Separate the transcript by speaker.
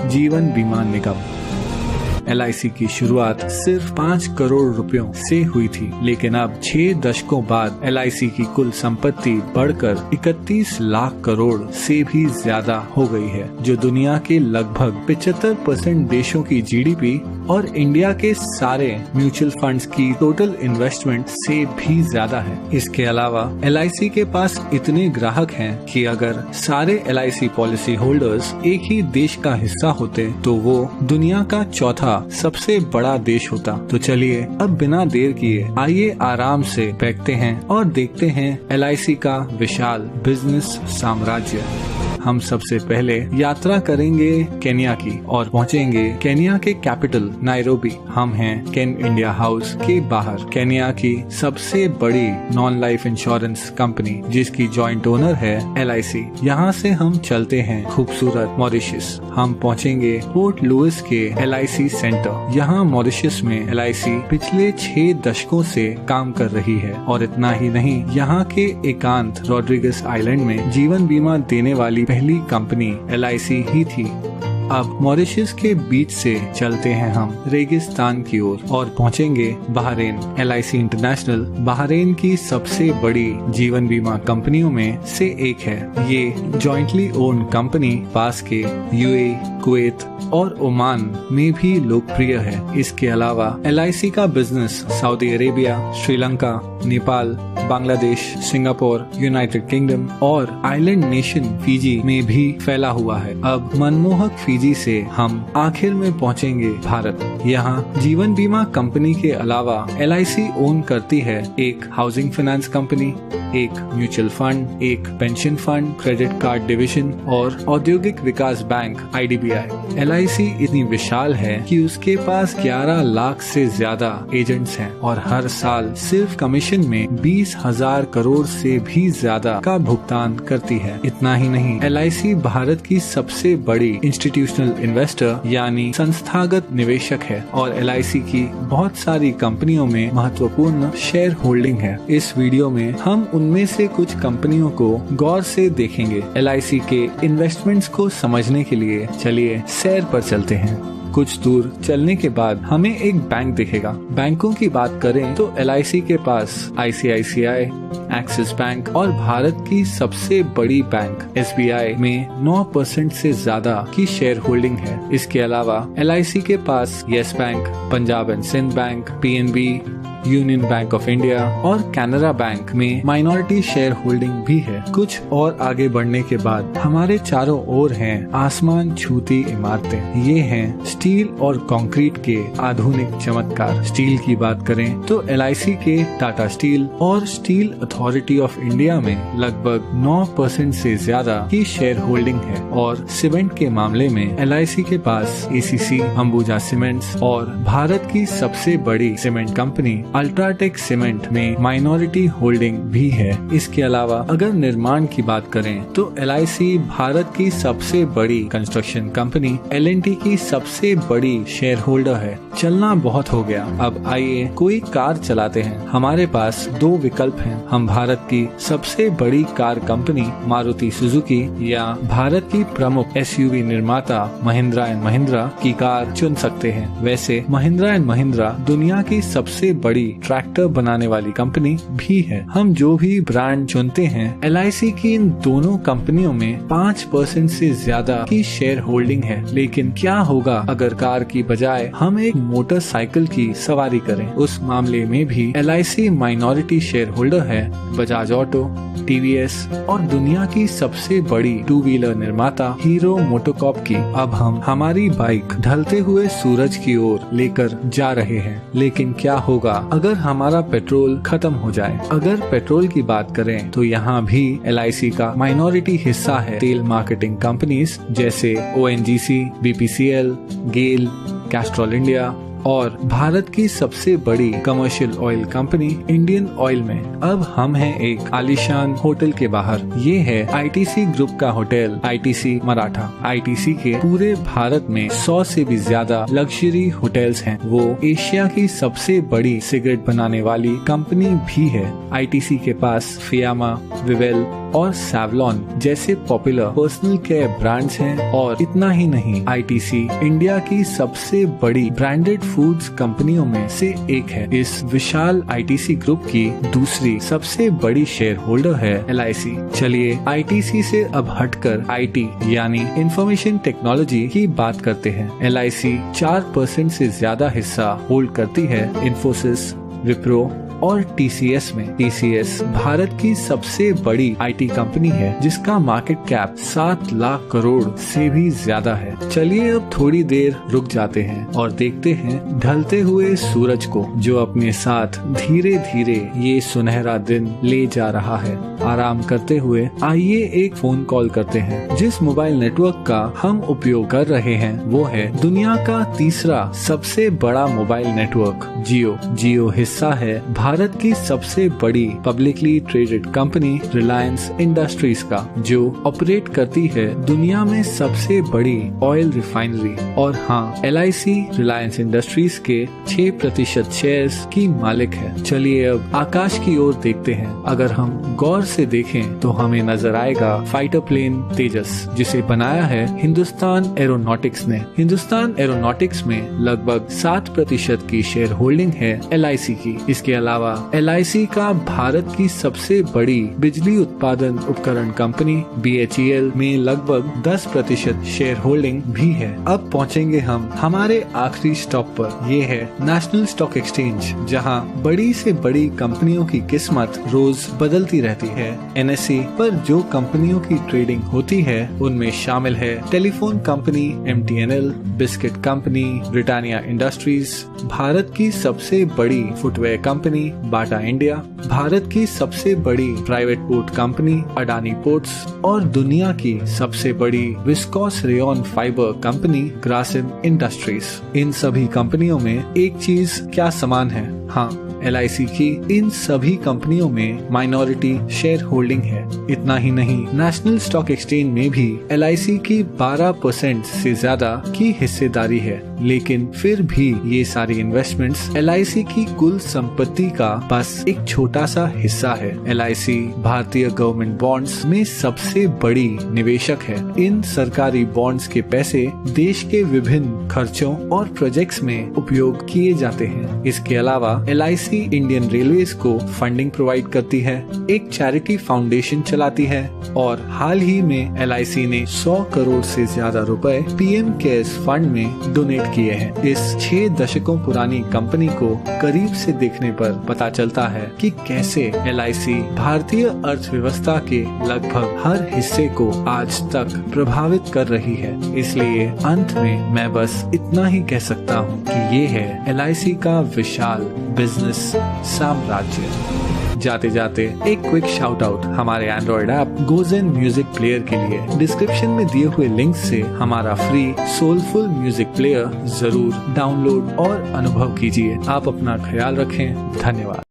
Speaker 1: जीवन बीमा निगम। LIC की शुरुआत सिर्फ 5 करोड़ रुपयों से हुई थी, लेकिन अब 6 दशकों बाद LIC की कुल संपत्ति बढ़कर 31 लाख करोड़ से भी ज्यादा हो गई है, जो दुनिया के लगभग 75% देशों की GDP और इंडिया के सारे म्यूचुअल फंड्स की टोटल इन्वेस्टमेंट से भी ज्यादा है। इसके अलावा LIC के पास इतने ग्राहक हैं कि अगर सारे LIC पॉलिसी होल्डर्स एक ही देश का हिस्सा होते तो वो दुनिया का चौथा सबसे बड़ा देश होता। तो चलिए अब बिना देर किए आइए आराम से बैठते हैं और देखते हैं LIC का विशाल बिजनेस साम्राज्य। हम सबसे पहले यात्रा करेंगे केन्या की और पहुंचेंगे केन्या के कैपिटल नायरोबी। हम हैं केन इंडिया हाउस के बाहर, केन्या की सबसे बड़ी नॉन लाइफ इंश्योरेंस कंपनी जिसकी जॉइंट ओनर है LIC। यहाँ से हम चलते हैं खूबसूरत मॉरिशस। हम पहुंचेंगे पोर्ट लुइस के LIC सेंटर। यहाँ मॉरिशस में LIC पिछले 6 दशकों से काम कर रही है और इतना ही नहीं, यहाँ के एकांत रॉड्रिगस आइलैंड में जीवन बीमा देने वाली पहली कंपनी LIC ही थी। अब मॉरिशस के बीच से चलते हैं हम रेगिस्तान की ओर और पहुंचेंगे बहरीन। LIC इंटरनेशनल बहरीन की सबसे बड़ी जीवन बीमा कंपनियों में से एक है। ये जॉइंटली ओन कंपनी पास के UAE, कुवैत और ओमान में भी लोकप्रिय है। इसके अलावा LIC का business Saudi Arabia, Sri Lanka, Nepal, Bangladesh, Singapore, United kingdom और आइलैंड नेशन फिजी में भी फैला हुआ है। अब मनमोहक फिजी से हम आखिर में पहुंचेंगे भारत। यहाँ जीवन बीमा कंपनी के अलावा LIC ओन करती है एक हाउसिंग फाइनेंस कंपनी, एक म्यूचुअल फंड, एक pension fund, credit card division और औद्योगिक विकास बैंक IDBI। LIC इतनी विशाल है कि उसके पास 11 लाख से ज्यादा एजेंट्स हैं और हर साल सिर्फ कमीशन में 20,000 करोड़ से भी ज्यादा का भुगतान करती है। इतना ही नहीं, LIC भारत की सबसे बड़ी इंस्टीट्यूशनल इन्वेस्टर यानी संस्थागत निवेशक है और LIC की बहुत सारी कंपनियों में महत्वपूर्ण शेयर होल्डिंग है। इस वीडियो में हम उनमें से कुछ कंपनियों को गौर से देखेंगे। LIC के इन्वेस्टमेंट्स को समझने के लिए चलिए सैर पर चलते हैं। कुछ दूर चलने के बाद हमें एक बैंक दिखेगा। बैंकों की बात करें तो LIC के पास ICICI, एक्सिस बैंक और भारत की सबसे बड़ी बैंक SBI में 9% से ज्यादा की शेयर होल्डिंग है। इसके अलावा LIC के पास Yes Bank, Punjab and Sind bank, PNB, Union Bank of India और कैनरा बैंक में माइनॉरिटी शेयर होल्डिंग भी है। कुछ और आगे बढ़ने के बाद हमारे चारों ओर हैं आसमान छूती इमारतें। ये हैं स्टील और कंक्रीट के आधुनिक चमत्कार। स्टील की बात करें तो LIC के टाटा स्टील और स्टील अथॉरिटी ऑफ इंडिया में लगभग 9% से ज्यादा की शेयर होल्डिंग है और सीमेंट के मामले में LIC के पास ACC, अंबुजा सीमेंट्स और भारत की सबसे बड़ी सीमेंट कंपनी अल्ट्राटेक सीमेंट में माइनॉरिटी होल्डिंग भी है। इसके अलावा अगर निर्माण की बात करें तो LIC भारत की सबसे बड़ी कंस्ट्रक्शन कंपनी L&T की सबसे बड़ी शेयर होल्डर है। चलना बहुत हो गया, अब आइए कोई कार चलाते हैं। हमारे पास 2 विकल्प हैं। हम भारत की सबसे बड़ी कार कंपनी मारुति सुजुकी या भारत की प्रमुख SUV निर्माता महिंद्रा एंड महिंद्रा की कार चुन सकते हैं। वैसे महिंद्रा एंड महिंद्रा दुनिया की सबसे बड़ी ट्रैक्टर बनाने वाली कंपनी भी है। हम जो भी ब्रांड चुनते हैं, LIC की इन दोनों कंपनियों में 5% से ज्यादा की शेयर होल्डिंग है। लेकिन क्या होगा अगर कार की बजाय हम एक मोटरसाइकिल की सवारी करें? उस मामले में भी LIC माइनॉरिटी शेयर होल्डर है बजाज ऑटो, TVS और दुनिया की सबसे बड़ी 2 व्हीलर निर्माता हीरो मोटोकॉर्प की। अब हम हमारी बाइक ढलते हुए सूरज की ओर लेकर जा रहे हैं। लेकिन क्या होगा अगर हमारा पेट्रोल खत्म हो जाए? अगर पेट्रोल की बात करें तो यहाँ भी LIC का माइनॉरिटी हिस्सा है तेल मार्केटिंग कंपनीज जैसे ONGC, BPCL, गेल, कैस्ट्रॉल इंडिया और भारत की सबसे बड़ी commercial oil company Indian oil में। अब हम हैं एक आलीशान होटल के बाहर। ये है ITC ग्रुप का होटल ITC मराठा। ITC के पूरे भारत में 100 से भी ज्यादा लग्जरी होटल्स हैं। वो एशिया की सबसे बड़ी सिगरेट बनाने वाली कंपनी भी है। ITC के पास फियामा, विवेल और सैवलॉन जैसे पॉपुलर पर्सनल केयर ब्रांड्स हैं। और इतना ही नहीं, आईटीसी इंडिया की सबसे बड़ी ब्रांडेड फूड्स कंपनियों में से एक है। इस विशाल आईटीसी ग्रुप की दूसरी सबसे बड़ी शेयर होल्डर है एलआईसी। चलिए आईटीसी से अब हटकर आईटी यानी इंफॉर्मेशन टेक्नोलॉजी की बात करते हैं। एलआईसी 4% से ज्यादा हिस्सा होल्ड करती है इन्फोसिस, विप्रो और टीसीएस में। टीसीएस भारत की सबसे बड़ी आईटी कंपनी है जिसका मार्केट कैप 7 लाख करोड़ से भी ज्यादा है। चलिए अब थोड़ी देर रुक जाते हैं और देखते हैं ढलते हुए सूरज को, जो अपने साथ धीरे धीरे ये सुनहरा दिन ले जा रहा है। आराम करते हुए आइए एक फोन कॉल करते हैं। जिस मोबाइल नेटवर्क का हम उपयोग कर रहे हैं वो है दुनिया का तीसरा सबसे बड़ा मोबाइल नेटवर्क जियो। जियो हिस्सा है भारत की सबसे बड़ी publicly traded company Reliance industries का, जो ऑपरेट करती है दुनिया में सबसे बड़ी ऑयल रिफाइनरी। और हाँ, एलआईसी रिलायंस इंडस्ट्रीज के 6% शेयर्स की मालिक है। चलिए अब आकाश की ओर देखते हैं। अगर हम गौर से देखें तो हमें नजर आएगा फाइटर प्लेन तेजस, जिसे बनाया है हिंदुस्तान एरोनॉटिक्स ने। हिंदुस्तान एरोनॉटिक्स में लगभग 7% की शेयर होल्डिंग है एलआईसी की। इसके अलावा एलआईसी का भारत की सबसे बड़ी बिजली उत्पादन उपकरण कंपनी बीएचईएल में लगभग 10% शेयर होल्डिंग भी है। अब पहुंचेंगे हम हमारे आखिरी स्टॉप पर। ये है नेशनल स्टॉक एक्सचेंज, जहां बड़ी से बड़ी कंपनियों की किस्मत रोज बदलती रहती है। एनएसई पर जो कंपनियों की ट्रेडिंग होती है उनमें शामिल है telephone company MTNL, biscuit company Britannia Industries, Bharat की सबसे बड़ी footwear company Bata India, Bharat की सबसे बड़ी private port company Adani ports और दुनिया की सबसे बड़ी viscose rayon fibre company Grasim Industries. इन सभी कंपनियों में एक चीज क्या समान है? हाँ, एलआईसी की इन सभी कंपनियों में माइनॉरिटी शेयर होल्डिंग है। इतना ही नहीं, नेशनल स्टॉक एक्सचेंज में भी एलआईसी की 12% से ज्यादा की हिस्सेदारी है। लेकिन फिर भी ये सारी इन्वेस्टमेंट्स एलआईसी की कुल संपत्ति का बस एक छोटा सा हिस्सा है। एलआईसी भारतीय गवर्नमेंट बॉन्ड्स में सबसे बड़ी निवेशक है। इन सरकारी बॉन्ड्स के पैसे देश के विभिन्न खर्चों और प्रोजेक्ट्स में उपयोग किए जाते हैं। इसके अलावा एलआईसी इंडियन रेलवेज को फंडिंग प्रोवाइड करती है, एक चैरिटी फाउंडेशन चलाती है और हाल ही में एलआईसी ने 100 करोड़ से ज्यादा रुपए पीएम केयर्स फंड में डोनेट किए हैं। इस 6 दशकों पुरानी कंपनी को करीब से देखने पर पता चलता है कि कैसे एलआईसी भारतीय अर्थव्यवस्था के लगभग हर हिस्से को आज तक प्रभावित कर रही है। इसलिए अंत में मैं बस इतना ही कह सकता हूँ कि ये है एलआईसी का विशाल बिजनेस साम्राज्य। जाते जाते एक क्विक शाउट आउट हमारे Android app Gojen music player के लिए। डिस्क्रिप्शन में दिए हुए लिंक से हमारा फ्री सोलफुल म्यूजिक प्लेयर जरूर डाउनलोड और अनुभव कीजिए। आप अपना ख्याल रखें। धन्यवाद।